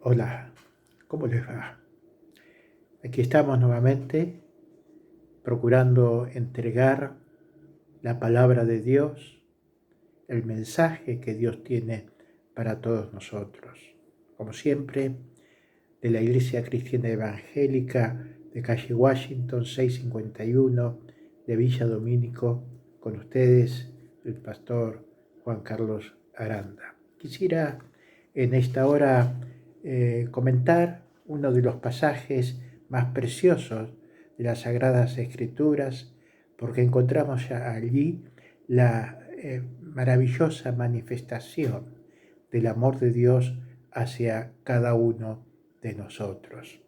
Hola, ¿cómo les va? Aquí estamos nuevamente procurando entregar la palabra de Dios, el mensaje que Dios tiene para todos nosotros. Como siempre, de la Iglesia Cristiana Evangélica de calle Washington 651 de Villa Domínico, con ustedes el pastor Juan Carlos Aranda. Quisiera en esta hora comentar uno de los pasajes más preciosos de las Sagradas Escrituras, porque encontramos allí la maravillosa manifestación del amor de Dios hacia cada uno de nosotros.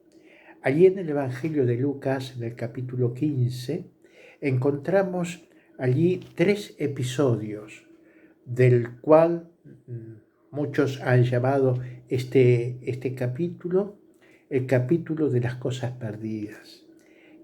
Allí en el Evangelio de Lucas, en el capítulo 15, encontramos allí 3 episodios, del cual muchos han llamado este capítulo el capítulo de las cosas perdidas.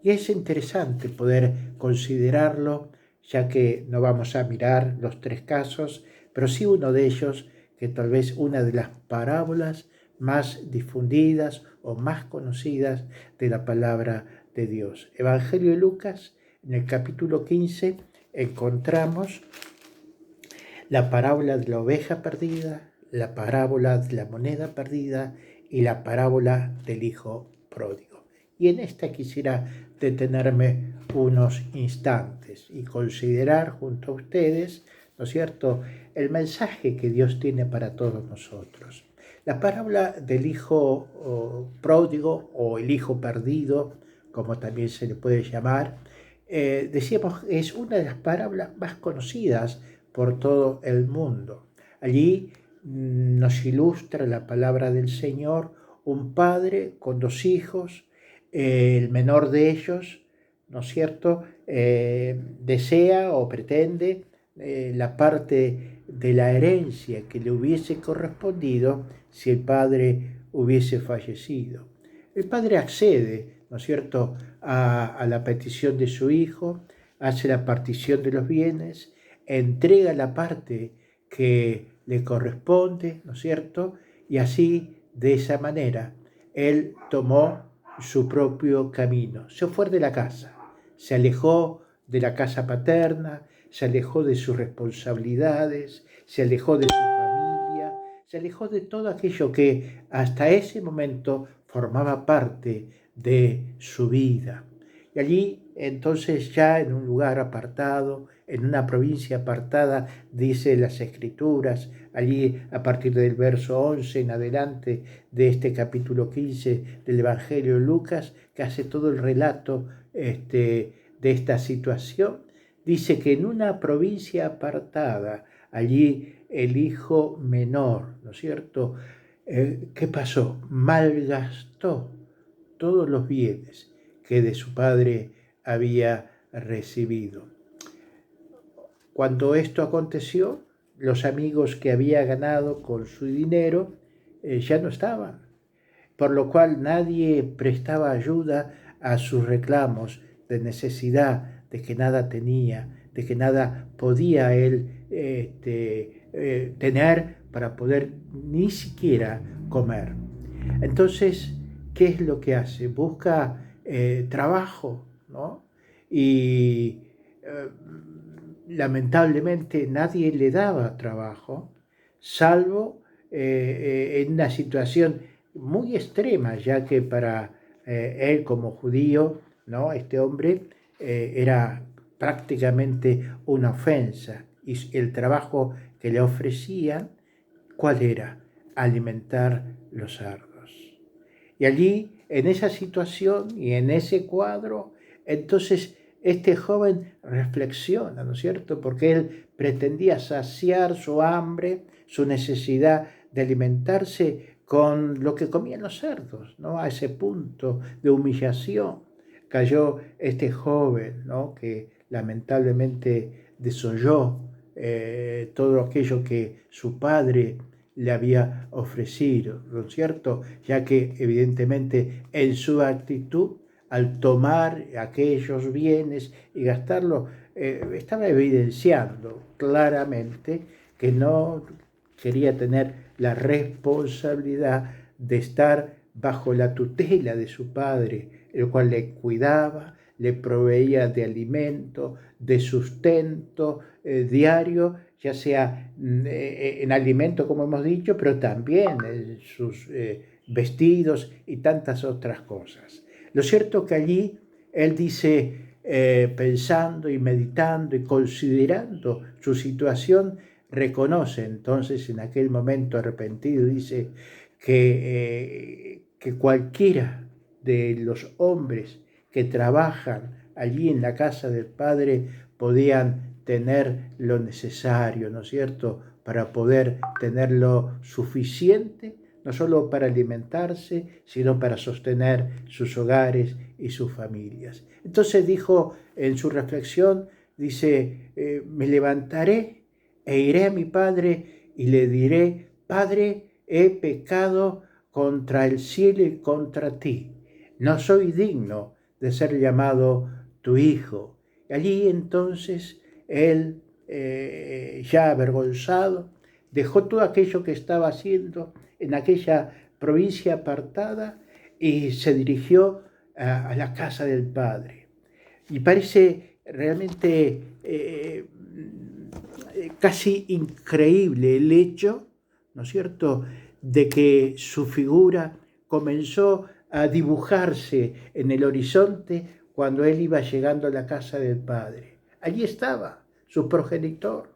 Y es interesante poder considerarlo, ya que no vamos a mirar los 3 casos, pero sí uno de ellos, que tal vez una de las parábolas más difundidas o más conocidas de la palabra de Dios. Evangelio de Lucas, en el capítulo 15, encontramos la parábola de la oveja perdida, la parábola de la moneda perdida y la parábola del hijo pródigo. Y en esta quisiera detenerme unos instantes y considerar junto a ustedes, ¿no es cierto?, el mensaje que Dios tiene para todos nosotros. La parábola del hijo pródigo o el hijo perdido, como también se le puede llamar, decíamos, es una de las parábolas más conocidas por todo el mundo. Allí nos ilustra la palabra del Señor, un padre con 2 hijos, el menor de ellos, ¿no es cierto?, desea o pretende la parte de la herencia que le hubiese correspondido si el padre hubiese fallecido. El padre accede, ¿no es cierto?, a la petición de su hijo, hace la partición de los bienes, entrega la parte que le corresponde, ¿no es cierto?, y así, de esa manera, él tomó su propio camino. Se fue de la casa, se alejó de la casa paterna, se alejó de sus responsabilidades, se alejó de su familia, se alejó de todo aquello que hasta ese momento formaba parte de su vida. Y allí, entonces, ya en un lugar apartado, en una provincia apartada, dice las Escrituras, allí a partir del verso 11 en adelante de este capítulo 15 del Evangelio de Lucas, que hace todo el relato de esta situación, dice que en una provincia apartada, allí el hijo menor, ¿no es cierto?, ¿qué pasó? Malgastó todos los bienes que de su padre había recibido. Cuando esto aconteció, los amigos que había ganado con su dinero ya no estaban, por lo cual nadie prestaba ayuda a sus reclamos de necesidad, de que nada tenía, de que nada podía él tener para poder ni siquiera comer. Entonces, ¿qué es lo que hace? Busca trabajo, ¿no? Y lamentablemente nadie le daba trabajo, salvo en una situación muy extrema, ya que para él como judío, ¿no?, este hombre era prácticamente una ofensa, y el trabajo que le ofrecían, ¿cuál era? Alimentar los cerdos. Y allí, en esa situación y en ese cuadro, entonces este joven reflexiona, ¿no es cierto?, porque él pretendía saciar su hambre, su necesidad de alimentarse con lo que comían los cerdos, ¿no? A ese punto de humillación cayó este joven, ¿no?, que lamentablemente desoyó todo aquello que su padre le había ofrecido, ¿no es cierto?, ya que evidentemente en su actitud, al tomar aquellos bienes y gastarlos, estaba evidenciando claramente que no quería tener la responsabilidad de estar bajo la tutela de su padre, el cual le cuidaba, le proveía de alimento, de sustento diario, ya sea en alimento, como hemos dicho, pero también en sus vestidos y tantas otras cosas. Lo cierto es que allí él dice, pensando y meditando y considerando su situación, reconoce entonces en aquel momento arrepentido, dice que cualquiera de los hombres que trabajan allí en la casa del Padre podían tener lo necesario, ¿no es cierto?, para poder tener lo suficiente, no solo para alimentarse, sino para sostener sus hogares y sus familias. Entonces dijo en su reflexión, dice, me levantaré e iré a mi padre y le diré, Padre, he pecado contra el cielo y contra ti. No soy digno de ser llamado tu hijo. Y allí entonces él, ya avergonzado, dejó todo aquello que estaba haciendo en aquella provincia apartada y se dirigió a la casa del Padre. Y parece realmente casi increíble el hecho, ¿no es cierto?, de que su figura comenzó a dibujarse en el horizonte cuando él iba llegando a la casa del Padre. Allí estaba su progenitor,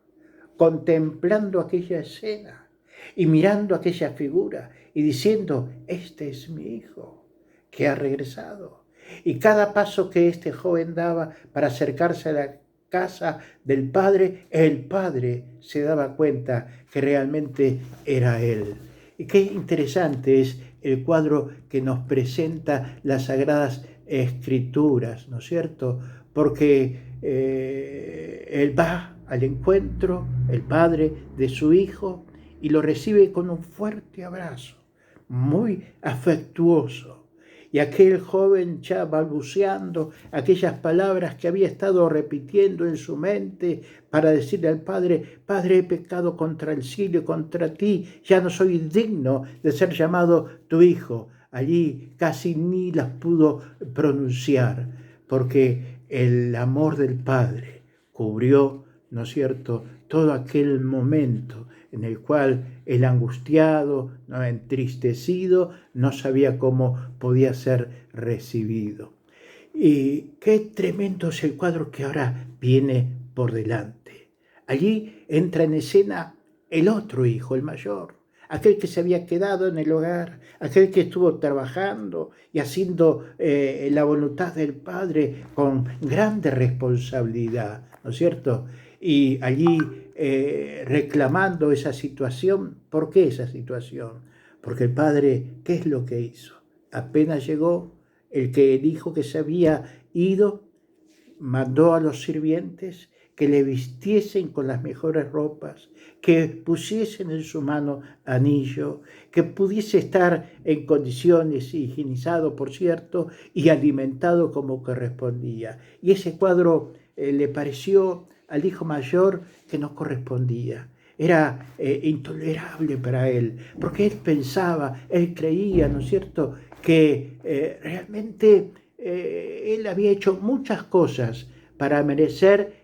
contemplando aquella escena y mirando aquella figura y diciendo, este es mi hijo que ha regresado. Y cada paso que este joven daba para acercarse a la casa del Padre, el Padre se daba cuenta que realmente era él. Y qué interesante es el cuadro que nos presenta las Sagradas Escrituras, ¿no es cierto? Porque él va al encuentro, el Padre, de su Hijo, y lo recibe con un fuerte abrazo, muy afectuoso. Y aquel joven ya balbuceando aquellas palabras que había estado repitiendo en su mente para decirle al Padre, Padre, he pecado contra el cielo y contra ti, ya no soy digno de ser llamado tu hijo. Allí casi ni las pudo pronunciar, porque el amor del Padre cubrió, ¿no es cierto?, todo aquel momento en el cual el angustiado, ¿no?, entristecido, no sabía cómo podía ser recibido. Y qué tremendo es el cuadro que ahora viene por delante. Allí entra en escena el otro hijo, el mayor, aquel que se había quedado en el hogar, aquel que estuvo trabajando y haciendo la voluntad del Padre con grande responsabilidad, ¿no es cierto? Y allí reclamando esa situación. ¿Por qué esa situación? Porque el Padre, ¿qué es lo que hizo? Apenas llegó, el hijo que se había ido, mandó a los sirvientes que le vistiesen con las mejores ropas, que pusiesen en su mano anillo, que pudiese estar en condiciones, higienizado por cierto, y alimentado como correspondía. Y ese cuadro le pareció al hijo mayor que no correspondía. Era intolerable para él, porque él pensaba, él creía, ¿no es cierto?, que realmente él había hecho muchas cosas para merecer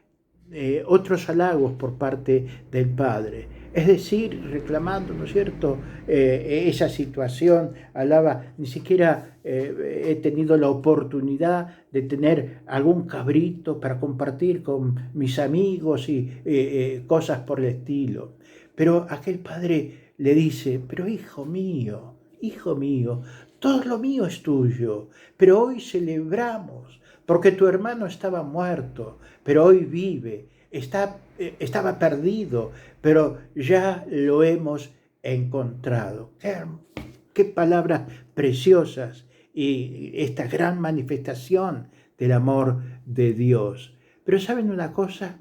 otros halagos por parte del Padre. Es decir, reclamando, ¿no es cierto?, esa situación, hablaba, ni siquiera he tenido la oportunidad de tener algún cabrito para compartir con mis amigos y cosas por el estilo. Pero aquel padre le dice, pero hijo mío, todo lo mío es tuyo, pero hoy celebramos porque tu hermano estaba muerto, pero hoy vive, estaba perdido, pero ya lo hemos encontrado. Qué palabras preciosas y esta gran manifestación del amor de Dios. Pero ¿saben una cosa?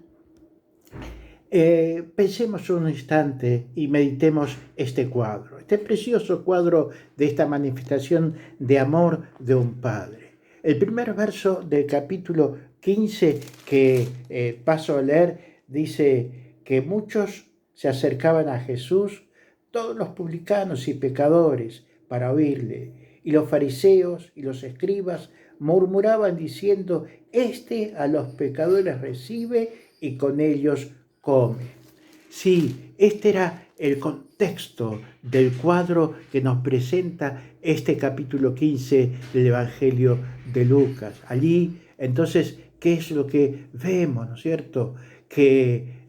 Pensemos un instante y meditemos este cuadro, este precioso cuadro de esta manifestación de amor de un padre. El primer verso del capítulo 15 que paso a leer dice que muchos se acercaban a Jesús, todos los publicanos y pecadores, para oírle. Y los fariseos y los escribas murmuraban diciendo: Este a los pecadores recibe y con ellos come. Sí, este era el contexto del cuadro que nos presenta este capítulo 15 del Evangelio de Lucas. Allí, entonces, ¿qué es lo que vemos, no es cierto? Que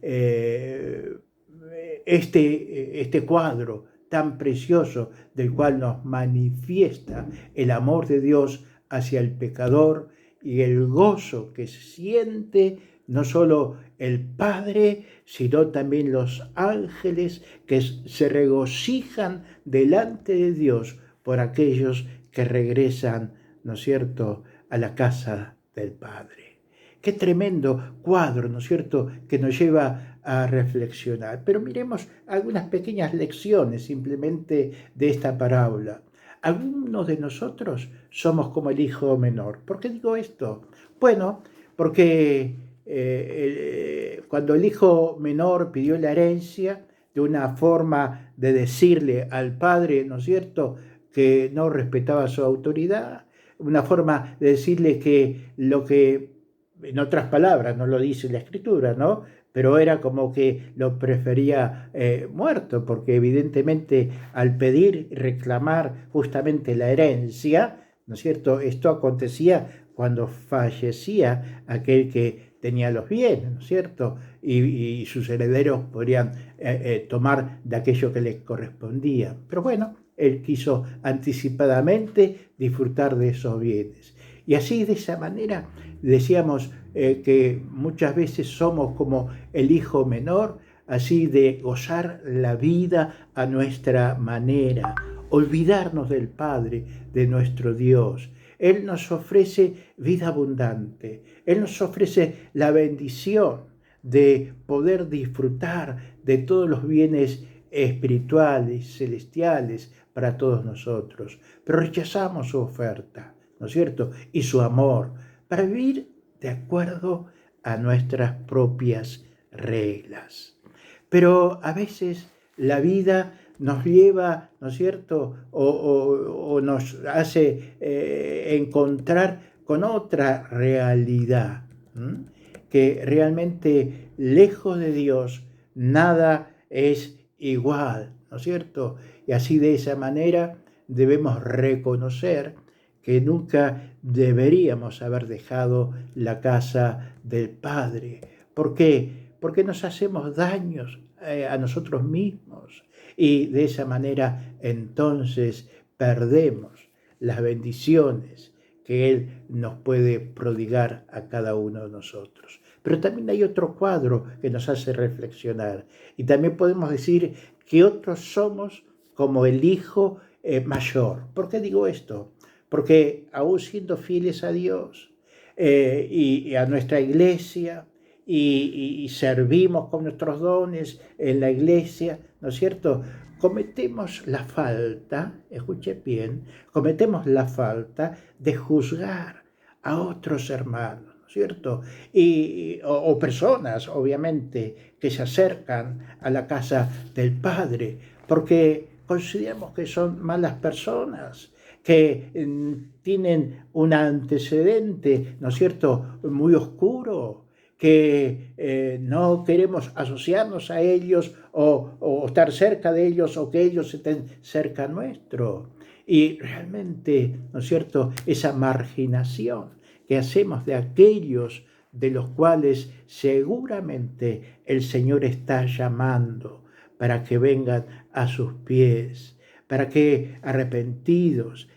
este cuadro tan precioso del cual nos manifiesta el amor de Dios hacia el pecador y el gozo que siente no solo el Padre, sino también los ángeles que se regocijan delante de Dios por aquellos que regresan, ¿no es cierto?, a la casa del Padre. Qué tremendo cuadro, ¿no es cierto?, que nos lleva a reflexionar. Pero miremos algunas pequeñas lecciones simplemente de esta parábola. Algunos de nosotros somos como el hijo menor. ¿Por qué digo esto? Bueno, porque cuando el hijo menor pidió la herencia, de una forma de decirle al padre, ¿no es cierto?, que no respetaba su autoridad, una forma de decirle que lo que, en otras palabras, no lo dice la Escritura, ¿no?, pero era como que lo prefería muerto, porque evidentemente al pedir y reclamar justamente la herencia, ¿no es cierto?, esto acontecía cuando fallecía aquel que tenía los bienes, ¿no es cierto?, y sus herederos podrían tomar de aquello que les correspondía. Pero bueno, él quiso anticipadamente disfrutar de esos bienes. Y así, de esa manera, decíamos que muchas veces somos como el hijo menor, así de gozar la vida a nuestra manera, olvidarnos del Padre, de nuestro Dios. Él nos ofrece vida abundante, Él nos ofrece la bendición de poder disfrutar de todos los bienes espirituales, celestiales para todos nosotros. Pero rechazamos su oferta, ¿no es cierto?, y su amor, para vivir de acuerdo a nuestras propias reglas. Pero a veces la vida nos lleva, ¿no es cierto?, o nos hace encontrar con otra realidad, que realmente lejos de Dios nada es igual, ¿no es cierto? Y así, de esa manera, debemos reconocer que nunca deberíamos haber dejado la casa del Padre. ¿Por qué? Porque nos hacemos daños a nosotros mismos, y de esa manera entonces perdemos las bendiciones que Él nos puede prodigar a cada uno de nosotros. Pero también hay otro cuadro que nos hace reflexionar, y también podemos decir que otros somos como el hijo mayor. ¿Por qué digo esto? Porque aún siendo fieles a Dios y a nuestra iglesia, y servimos con nuestros dones en la iglesia, ¿no es cierto?, cometemos la falta, escuche bien, cometemos la falta de juzgar a otros hermanos, ¿no es cierto?, o personas, obviamente, que se acercan a la casa del Padre, porque consideramos que son malas personas, que tienen un antecedente, ¿no es cierto?, muy oscuro, que no queremos asociarnos a ellos o estar cerca de ellos, o que ellos estén cerca nuestro. Y realmente, ¿no es cierto?, esa marginación que hacemos de aquellos de los cuales seguramente el Señor está llamando para que vengan a sus pies, para que arrepentidos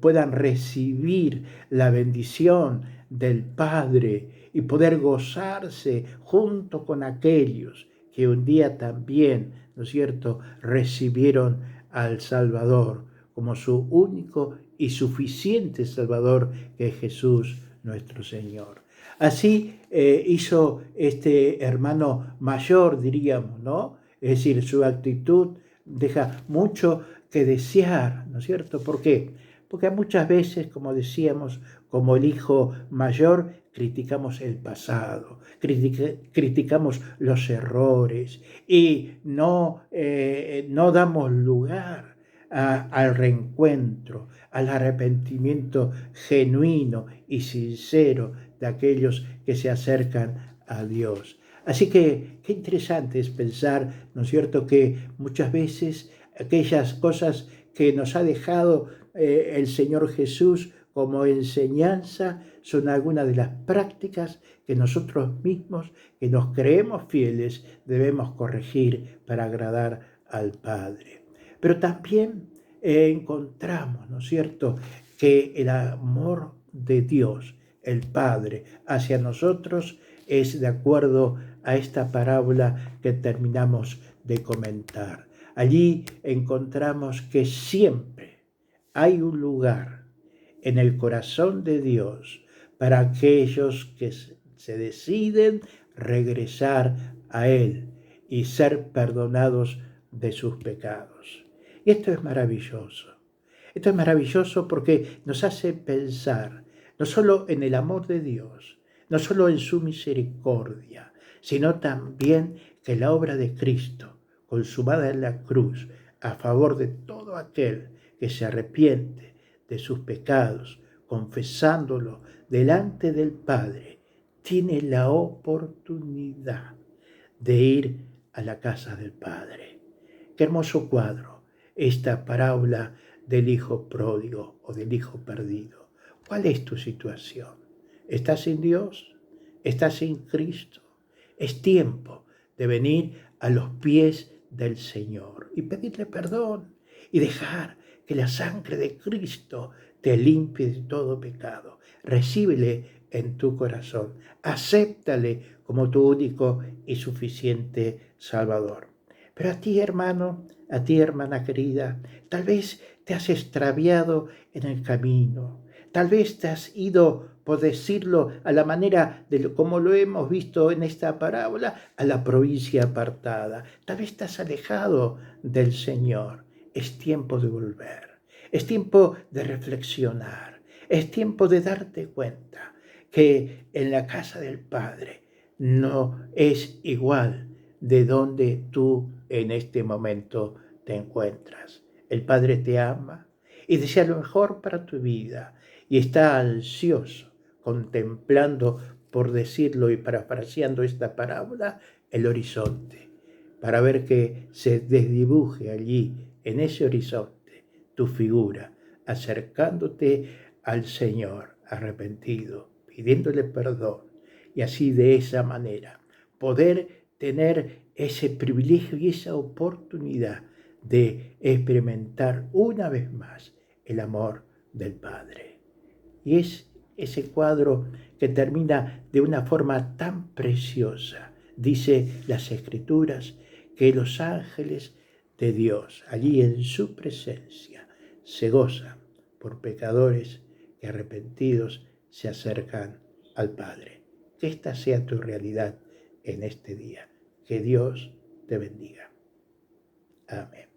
puedan recibir la bendición del Padre y poder gozarse junto con aquellos que un día también, ¿no es cierto?, recibieron al Salvador como su único y suficiente Salvador, que es Jesús nuestro Señor. Así hizo este hermano mayor, diríamos, ¿no? Es decir, su actitud deja mucho que desear, ¿no es cierto? ¿Por qué? Porque muchas veces, como decíamos, como el hijo mayor, criticamos el pasado, criticamos los errores, y no damos lugar al reencuentro, al arrepentimiento genuino y sincero de aquellos que se acercan a Dios. Así que qué interesante es pensar, ¿no es cierto?, que muchas veces aquellas cosas que nos ha dejado el Señor Jesús como enseñanza son algunas de las prácticas que nosotros mismos, que nos creemos fieles, debemos corregir para agradar al Padre. Pero también encontramos, ¿no es cierto?, que el amor de Dios, el Padre, hacia nosotros es de acuerdo a esta parábola que terminamos de comentar. Allí encontramos que siempre hay un lugar en el corazón de Dios para aquellos que se deciden regresar a Él y ser perdonados de sus pecados. Y esto es maravilloso. Esto es maravilloso porque nos hace pensar no solo en el amor de Dios, no solo en su misericordia, sino también que la obra de Cristo, consumada en la cruz, a favor de todo aquel que se arrepiente de sus pecados, confesándolo delante del Padre, tiene la oportunidad de ir a la casa del Padre. Qué hermoso cuadro esta parábola del hijo pródigo o del hijo perdido. ¿Cuál es tu situación? ¿Estás sin Dios? ¿Estás sin Cristo? Es tiempo de venir a los pies del Señor y pedirle perdón y dejar que la sangre de Cristo te limpie de todo pecado. Recíbele en tu corazón. Acéptale como tu único y suficiente Salvador. Pero a ti, hermano, a ti, hermana querida, tal vez te has extraviado en el camino. Tal vez te has ido, por decirlo a la manera de como lo hemos visto en esta parábola, a la provincia apartada. Tal vez te has alejado del Señor. Es tiempo de volver. Es tiempo de reflexionar. Es tiempo de darte cuenta que en la casa del Padre no es igual de donde tú en este momento te encuentras. El Padre te ama y desea lo mejor para tu vida y está ansioso, contemplando, por decirlo y parafraseando esta parábola, el horizonte, para ver que se desdibuje allí, en ese horizonte, tu figura, acercándote al Señor arrepentido, pidiéndole perdón, y así de esa manera poder tener ese privilegio y esa oportunidad de experimentar una vez más el amor del Padre. Y es ese cuadro que termina de una forma tan preciosa. Dice las Escrituras que los ángeles de Dios, allí en su presencia, se gozan por pecadores que arrepentidos se acercan al Padre. Que esta sea tu realidad en este día. Que Dios te bendiga. Amén.